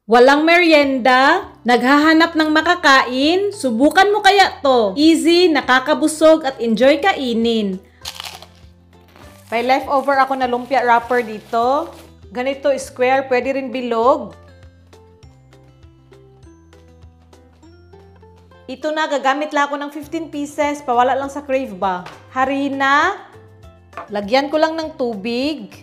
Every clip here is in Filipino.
Walang merienda? Naghahanap ng makakain? Subukan mo kaya to. Easy, nakakabusog at enjoy kainin. May leftover ako na lumpia wrapper dito. Ganito square, pwede rin bilog. Ito na, gagamit lang ako ng 15 pieces. Pawala lang sa Crave ba. Harina. Lagyan ko lang ng tubig.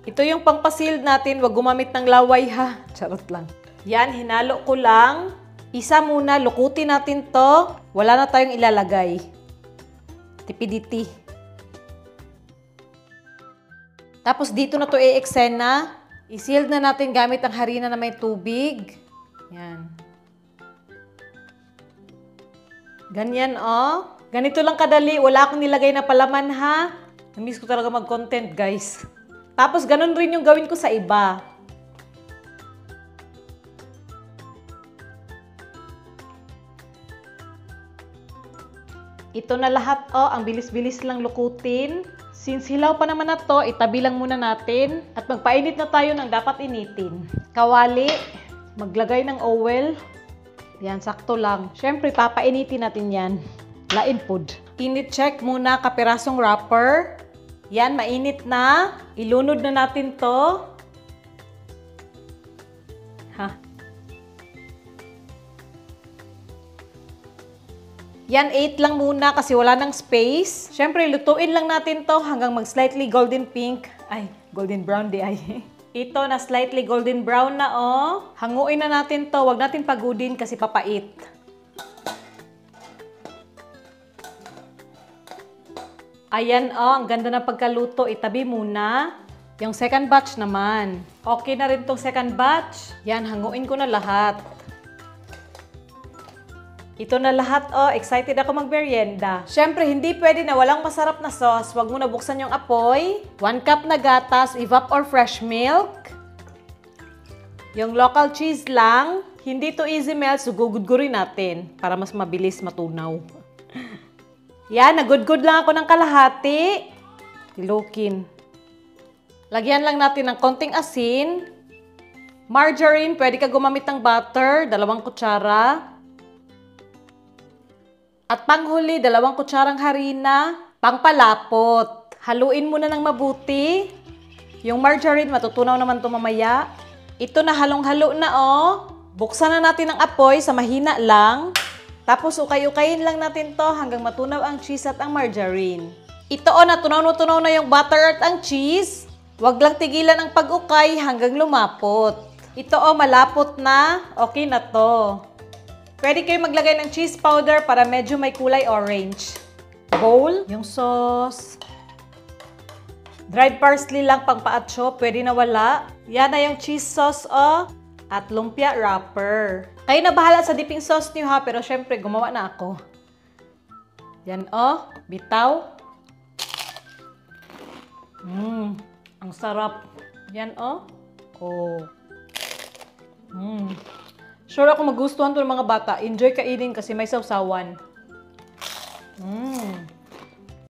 Ito yung pangpasil natin, wag gumamit ng laway ha. Charot lang. Yan, hinalo ko lang. Isa muna, lukutin natin to. Wala na tayong ilalagay. Tipidity. Tapos dito na to i-eksena. I-sealed na natin gamit ang harina na may tubig. Yan. Ganyan oh. Ganito lang kadali, wala akong nilagay na palaman ha. Namiss ko talaga mag-content guys. Tapos, ganun rin yung gawin ko sa iba. Ito na lahat, oh. Ang bilis-bilis lang lukutin. Since hilaw pa naman na to, itabi lang muna natin. At magpainit na tayo ng dapat initin. Kawali. Maglagay ng oil. Yan, sakto lang. Siyempre, papainitin natin yan. Lain food. Init check muna kapirasong wrapper. Yan, mainit na. Ilunod na natin to. Ha. Yan, 8 lang muna kasi wala nang space. Siyempre, lutuin lang natin to hanggang mag-slightly golden pink. Ay, golden brown di ay. Ito na slightly golden brown na oh. Hanguin na natin to. Huwag natin pagudin kasi papait. Ayan oh, ang ganda ng pagkaluto. Itabi muna. Yung second batch naman. Okay na rin tong second batch. Yan, hanguin ko na lahat. Ito na lahat oh, excited ako magmerienda. Siyempre, hindi pwede na walang masarap na sauce. Huwag mo na buksan yung apoy. 1 cup na gatas, evap or fresh milk. Yung local cheese lang. Hindi to easy melt, so gugudgurin natin para mas mabilis matunaw. Yan, nagudgud lang ako ng kalahati. Tilukin. Lagyan lang natin ng konting asin. Margarine, pwede ka gumamit ng butter, 2 kutsara. At panghuli, 2 kutsarang harina. Pangpalapot. Haluin muna ng mabuti. Yung margarine, matutunaw naman ito mamaya. Ito na halong-halo na oh. Buksan na natin ang apoy sa mahina lang. Tapos ukay-ukayin lang natin to hanggang matunaw ang cheese at ang margarine. Ito o, natunaw na yung butter at ang cheese. Huwag lang tigilan ang pag-ukay hanggang lumapot. Ito o, malapot na. Okay na to. Pwede kayo maglagay ng cheese powder para medyo may kulay orange. Bowl, yung sauce. Dried parsley lang pang paatsyo, pwede na wala. Yan na yung cheese sauce o. At lumpia wrapper. Kayo na bahala sa dipping sauce niyo ha, pero syempre gumawa na ako. Yan oh, bitaw. Ang sarap. Yan oh. Oh. Sure ako magustuhan to ng mga bata. Enjoy kainin kasi may sausawan.